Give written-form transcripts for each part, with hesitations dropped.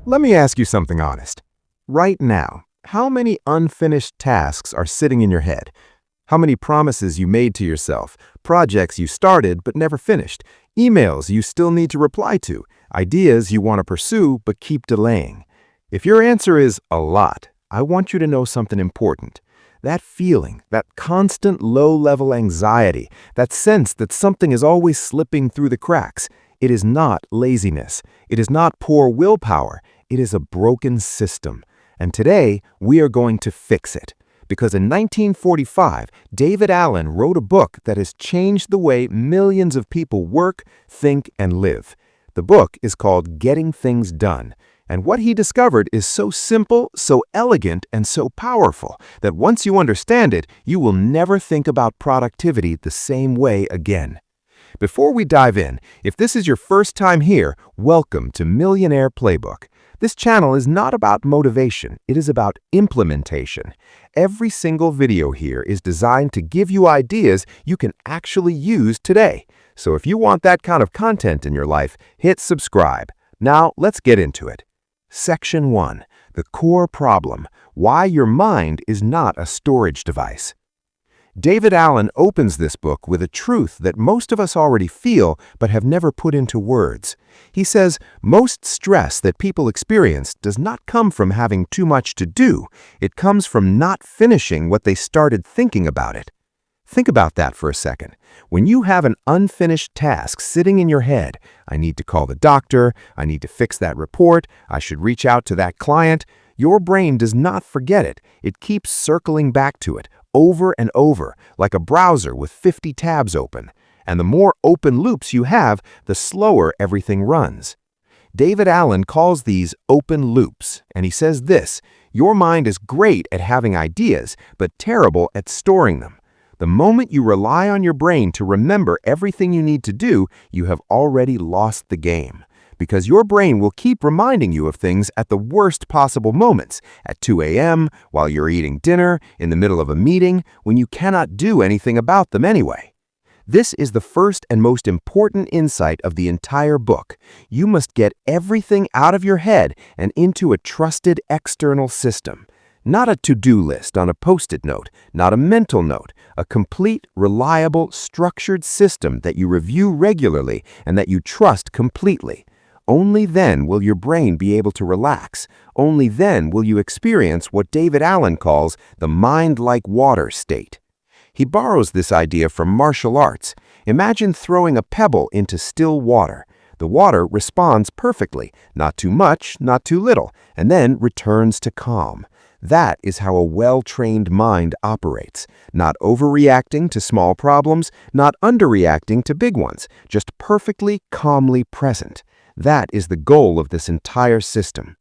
Let me ask you something honest. Right now, how many unfinished tasks are sitting in your head? How many promises you made to yourself, projects you started but never finished, emails you still need to reply to, ideas you want to pursue but keep delaying? If your answer is a lot, I want you to know something important. That feeling, that constant low-level anxiety, that sense that something is always slipping through the cracks, it is not laziness. It is not poor willpower. It is a broken system. And today, we are going to fix it. Because in 1945, David Allen wrote a book that has changed the way millions of people work, think, and live. The book is called Getting Things Done. And what he discovered is so simple, so elegant, and so powerful that once you understand it, you will never think about productivity the same way again. Before we dive in, if this is your first time here, welcome to Millionaire Playbook. This channel is not about motivation, it is about implementation. Every single video here is designed to give you ideas you can actually use today. So if you want that kind of content in your life, hit subscribe. Now let's get into it. Section 1. The core problem: why your mind is not a storage device. David Allen opens this book with a truth that most of us already feel but have never put into words. He says most stress that people experience does not come from having too much to do. It comes from not finishing what they started thinking about it. Think about that for a second. When you have an unfinished task sitting in your head, I need to call the doctor, I need to fix that report, I should reach out to that client, your brain does not forget it. It keeps circling back to it over and over, like a browser with 50 tabs open. And the more open loops you have, the slower everything runs. David Allen calls these open loops, and he says this: your mind is great at having ideas, but terrible at storing them. The moment you rely on your brain to remember everything you need to do, you have already lost the game. Because your brain will keep reminding you of things at the worst possible moments, at 2 a.m., while you're eating dinner, in the middle of a meeting, when you cannot do anything about them anyway. This is the first and most important insight of the entire book. You must get everything out of your head and into a trusted external system. Not a to-do list on a Post-it note, not a mental note, a complete, reliable, structured system that you review regularly and that you trust completely. Only then will your brain be able to relax. Only then will you experience what David Allen calls the mind-like water state. He borrows this idea from martial arts. Imagine throwing a pebble into still water. The water responds perfectly, not too much, not too little, and then returns to calm. That is how a well-trained mind operates, not overreacting to small problems, not underreacting to big ones, just perfectly, calmly present. That is the goal of this entire system.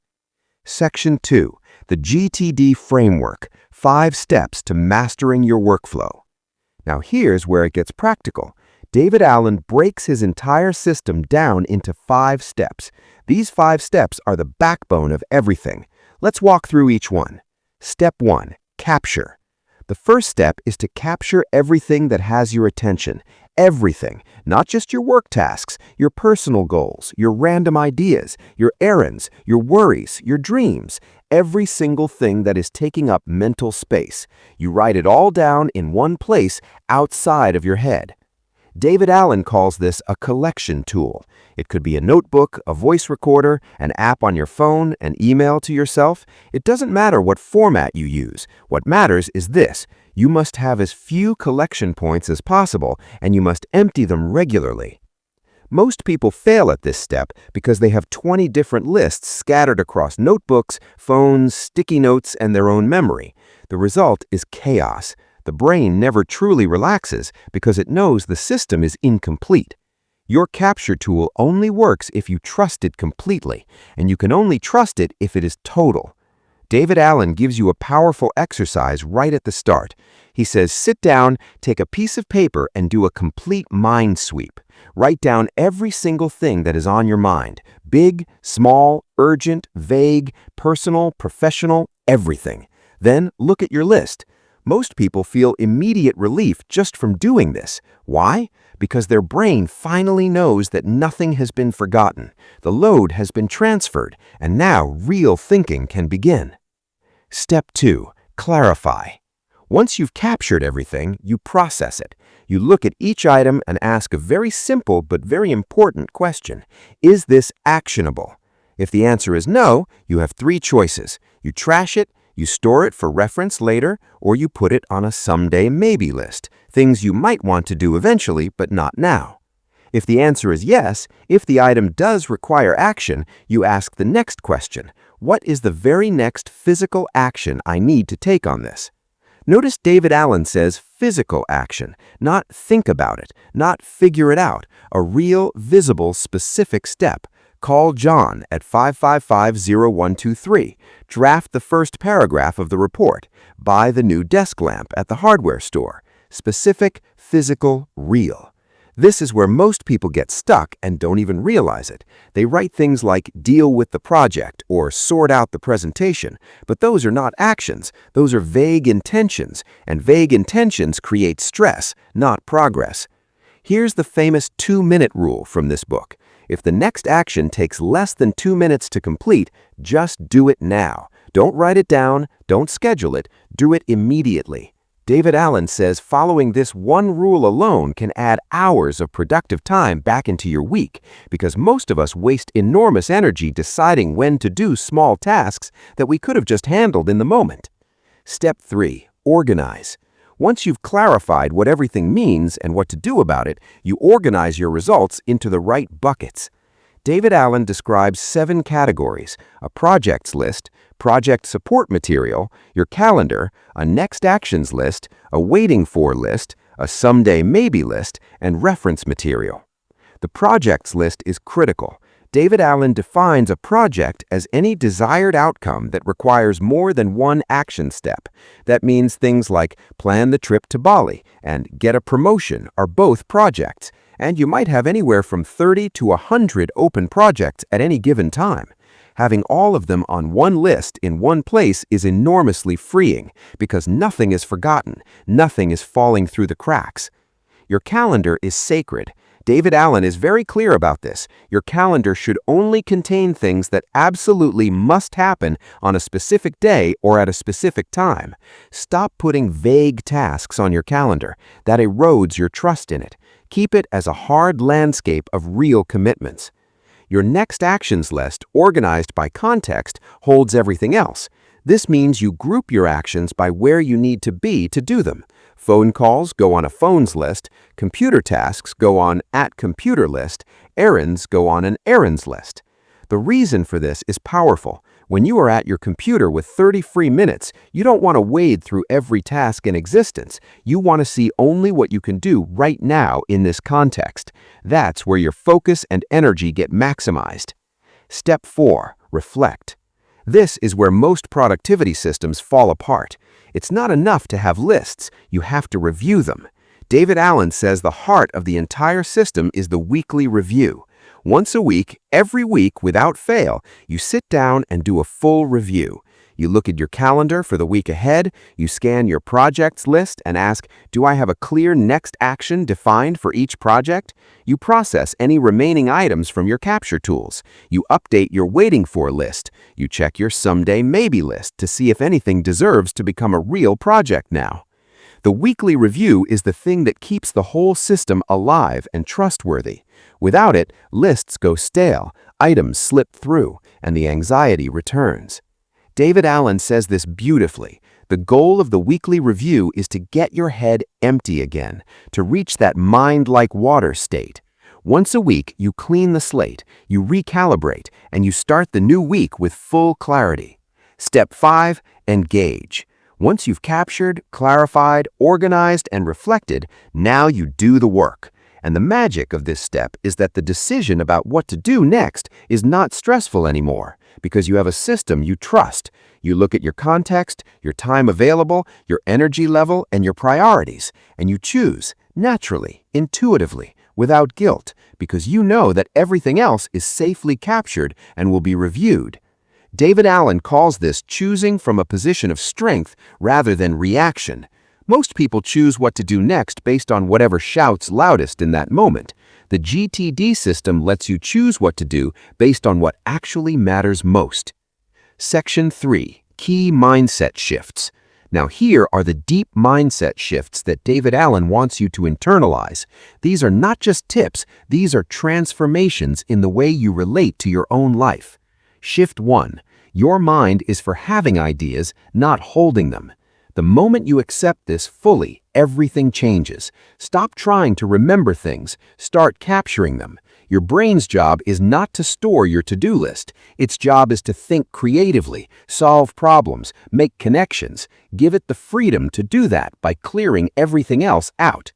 Section 2. The GTD Framework, 5 Steps to Mastering Your Workflow. Now here's where it gets practical. David Allen breaks his entire system down into 5 steps. These 5 steps are the backbone of everything. Let's walk through each one. Step 1. Capture. The first step is to capture everything that has your attention. Everything, not just your work tasks, your personal goals, your random ideas, your errands, your worries, your dreams, every single thing that is taking up mental space. You write it all down in one place outside of your head. David Allen calls this a collection tool. It could be a notebook, a voice recorder, an app on your phone, an email to yourself. It doesn't matter what format you use. What matters is this: you must have as few collection points as possible, and you must empty them regularly. Most people fail at this step because they have 20 different lists scattered across notebooks, phones, sticky notes, and their own memory. The result is chaos. The brain never truly relaxes because it knows the system is incomplete. Your capture tool only works if you trust it completely, and you can only trust it if it is total. David Allen gives you a powerful exercise right at the start. He says, sit down, take a piece of paper, and do a complete mind sweep. Write down every single thing that is on your mind. Big, small, urgent, vague, personal, professional, everything. Then look at your list. Most people feel immediate relief just from doing this. Why? Because their brain finally knows that nothing has been forgotten, the load has been transferred, and now real thinking can begin. Step 2. Clarify. Once you've captured everything, you process it. You look at each item and ask a very simple but very important question. Is this actionable? If the answer is no, you have 3 choices. You trash it, you store it for reference later, or you put it on a someday maybe list, things you might want to do eventually but not now. If the answer is yes, if the item does require action, you ask the next question. What is the very next physical action I need to take on this? Notice David Allen says physical action, not think about it, not figure it out, a real, visible, specific step. Call John at 555-0123. Draft the first paragraph of the report. Buy the new desk lamp at the hardware store. Specific, physical, real. This is where most people get stuck and don't even realize it. They write things like deal with the project or sort out the presentation, but those are not actions. Those are vague intentions, and vague intentions create stress, not progress. Here's the famous 2-minute rule from this book. If the next action takes less than 2 minutes to complete, just do it now. Don't write it down, don't schedule it, do it immediately. David Allen says following this one rule alone can add hours of productive time back into your week, because most of us waste enormous energy deciding when to do small tasks that we could have just handled in the moment. Step 3. Organize. Once you've clarified what everything means and what to do about it, you organize your results into the right buckets. David Allen describes 7 categories: a projects list, project support material, your calendar, a next actions list, a waiting for list, a someday maybe list, and reference material. The projects list is critical. David Allen defines a project as any desired outcome that requires more than one action step. That means things like plan the trip to Bali and get a promotion are both projects, and you might have anywhere from 30 to 100 open projects at any given time. Having all of them on one list in one place is enormously freeing because nothing is forgotten, nothing is falling through the cracks. Your calendar is sacred. David Allen is very clear about this. Your calendar should only contain things that absolutely must happen on a specific day or at a specific time. Stop putting vague tasks on your calendar. That erodes your trust in it. Keep it as a hard landscape of real commitments. Your next actions list, organized by context, holds everything else. This means you group your actions by where you need to be to do them. Phone calls go on a phones list, computer tasks go on at computer list, errands go on an errands list. The reason for this is powerful. When you are at your computer with 30 free minutes, you don't want to wade through every task in existence. You want to see only what you can do right now in this context. That's where your focus and energy get maximized. Step 4. Reflect. This is where most productivity systems fall apart. It's not enough to have lists, you have to review them. David Allen says the heart of the entire system is the weekly review. Once a week, every week without fail, you sit down and do a full review. You look at your calendar for the week ahead, you scan your projects list and ask, do I have a clear next action defined for each project? You process any remaining items from your capture tools. You update your waiting for list. You check your someday maybe list to see if anything deserves to become a real project now. The weekly review is the thing that keeps the whole system alive and trustworthy. Without it, lists go stale, items slip through, and the anxiety returns. David Allen says this beautifully. The goal of the weekly review is to get your head empty again, to reach that mind-like water state. Once a week, you clean the slate, you recalibrate, and you start the new week with full clarity. Step 5. Engage. Once you've captured, clarified, organized, and reflected, now you do the work. And the magic of this step is that the decision about what to do next is not stressful anymore, because you have a system you trust. You look at your context, your time available, your energy level, and your priorities, and you choose, naturally, intuitively, without guilt, because you know that everything else is safely captured and will be reviewed. David Allen calls this choosing from a position of strength rather than reaction. Most people choose what to do next based on whatever shouts loudest in that moment. The GTD system lets you choose what to do based on what actually matters most. Section 3. Key Mindset Shifts. Now here are the deep mindset shifts that David Allen wants you to internalize. These are not just tips, these are transformations in the way you relate to your own life. Shift 1. Your mind is for having ideas, not holding them. The moment you accept this fully, everything changes. Stop trying to remember things, start capturing them. Your brain's job is not to store your to-do list. Its job is to think creatively, solve problems, make connections. Give it the freedom to do that by clearing everything else out.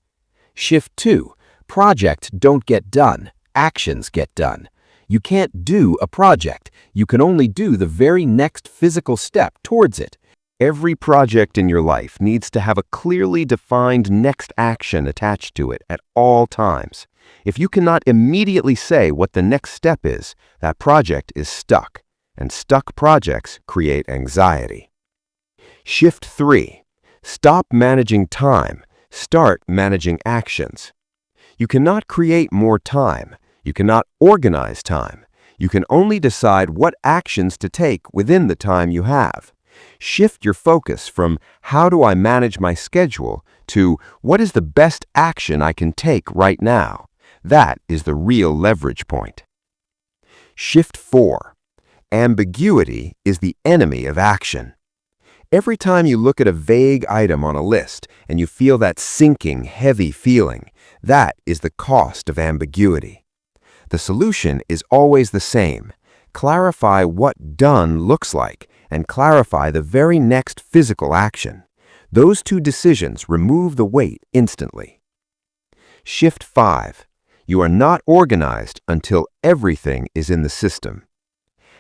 Shift 2. Projects don't get done. Actions get done. You can't do a project. You can only do the very next physical step towards it. Every project in your life needs to have a clearly defined next action attached to it at all times. If you cannot immediately say what the next step is, that project is stuck, and stuck projects create anxiety. Shift 3. Stop managing time. Start managing actions. You cannot create more time. You cannot organize time. You can only decide what actions to take within the time you have. Shift your focus from how do I manage my schedule to what is the best action I can take right now. That is the real leverage point. Shift 4. Ambiguity is the enemy of action. Every time you look at a vague item on a list and you feel that sinking, heavy feeling, that is the cost of ambiguity. The solution is always the same. Clarify what done looks like and clarify the very next physical action. Those two decisions remove the weight instantly. Shift 5. You are not organized until everything is in the system.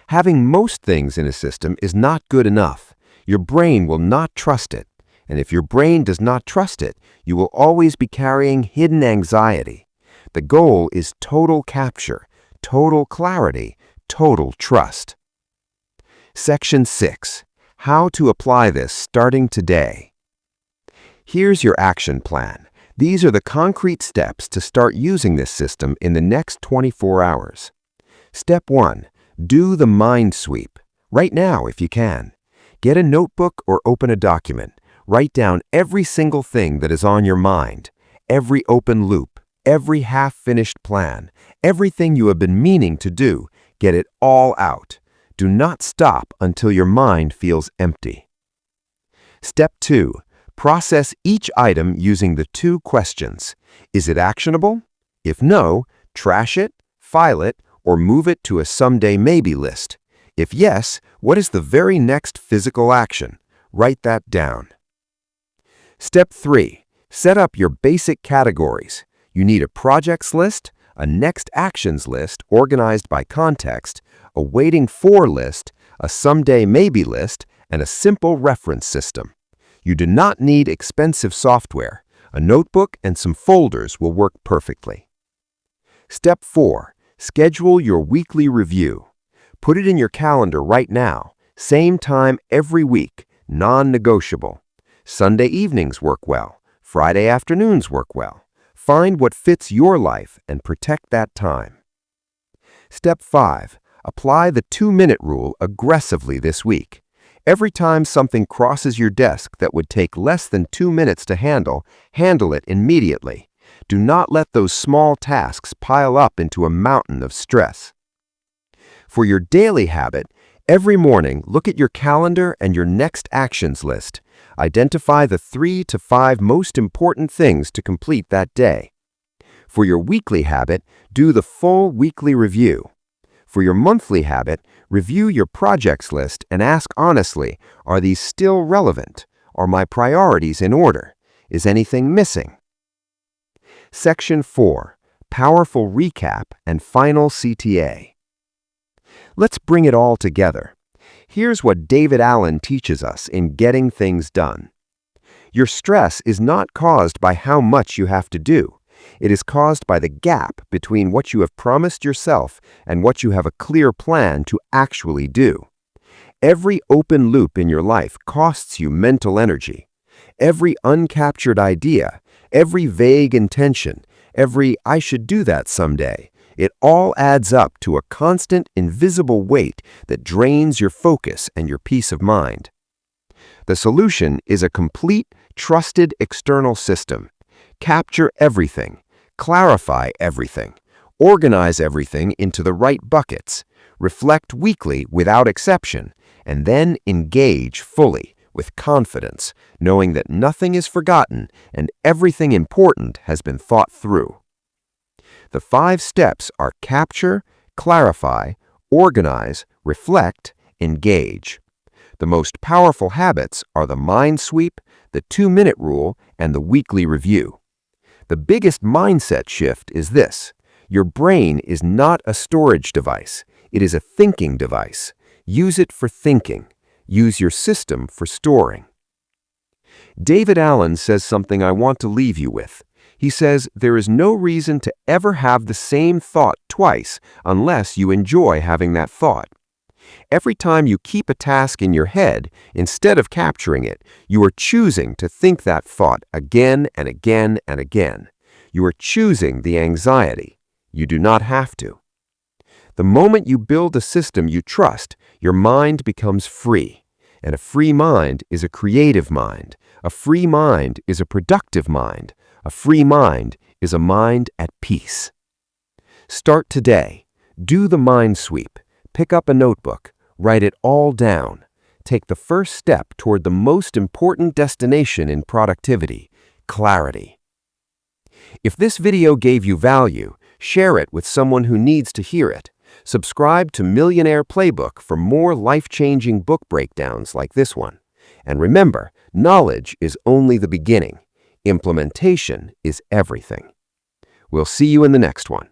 Having most things in a system is not good enough. Your brain will not trust it. And if your brain does not trust it, you will always be carrying hidden anxiety. The goal is total capture, total clarity, total trust. Section 6. How to apply this starting today. Here's your action plan. These are the concrete steps to start using this system in the next 24 hours. Step 1. Do the mind sweep. Right now, if you can. Get a notebook or open a document. Write down every single thing that is on your mind, every open loop, every half-finished plan, everything you have been meaning to do. Get it all out. Do not stop until your mind feels empty. Step 2. Process each item using the 2 questions. Is it actionable? If no, trash it, file it, or move it to a someday maybe list. If yes, what is the very next physical action? Write that down. Step 3. Set up your basic categories. You need a projects list, a next actions list organized by context, a waiting for list, a someday maybe list, and a simple reference system. You do not need expensive software. A notebook and some folders will work perfectly. Step 4. Schedule your weekly review. Put it in your calendar right now. Same time every week, non-negotiable. Sunday evenings work well. Friday afternoons work well. Find what fits your life and protect that time. Step 5. Apply the 2-minute rule aggressively this week. Every time something crosses your desk that would take less than 2 minutes to handle it immediately. Do not let those small tasks pile up into a mountain of stress. For your daily habit, every morning look at your calendar and your next actions list. Identify the 3 to 5 most important things to complete that day. For your weekly habit, do the full weekly review. For your monthly habit, review your projects list and ask honestly, are these still relevant? Are my priorities in order? Is anything missing? Section 4. Powerful Recap and Final CTA. Let's bring it all together. Here's what David Allen teaches us in Getting Things Done. Your stress is not caused by how much you have to do. It is caused by the gap between what you have promised yourself and what you have a clear plan to actually do. Every open loop in your life costs you mental energy. Every uncaptured idea, every vague intention, every "I should do that someday," it all adds up to a constant, invisible weight that drains your focus and your peace of mind. The solution is a complete, trusted external system. Capture everything, clarify everything, organize everything into the right buckets, reflect weekly without exception, and then engage fully with confidence, knowing that nothing is forgotten and everything important has been thought through. The 5 steps are capture, clarify, organize, reflect, engage. The most powerful habits are the mind sweep, the 2-minute rule, and the weekly review. The biggest mindset shift is this: your brain is not a storage device. It is a thinking device. Use it for thinking. Use your system for storing. David Allen says something I want to leave you with. He says, there is no reason to ever have the same thought twice unless you enjoy having that thought. Every time you keep a task in your head, instead of capturing it, you are choosing to think that thought again and again and again. You are choosing the anxiety. You do not have to. The moment you build a system you trust, your mind becomes free. And a free mind is a creative mind. A free mind is a productive mind. A free mind is a mind at peace. Start today. Do the mind sweep. Pick up a notebook. Write it all down. Take the first step toward the most important destination in productivity: clarity. If this video gave you value, share it with someone who needs to hear it. Subscribe to Millionaire Playbook for more life-changing book breakdowns like this one. And remember, knowledge is only the beginning. Implementation is everything. We'll see you in the next one.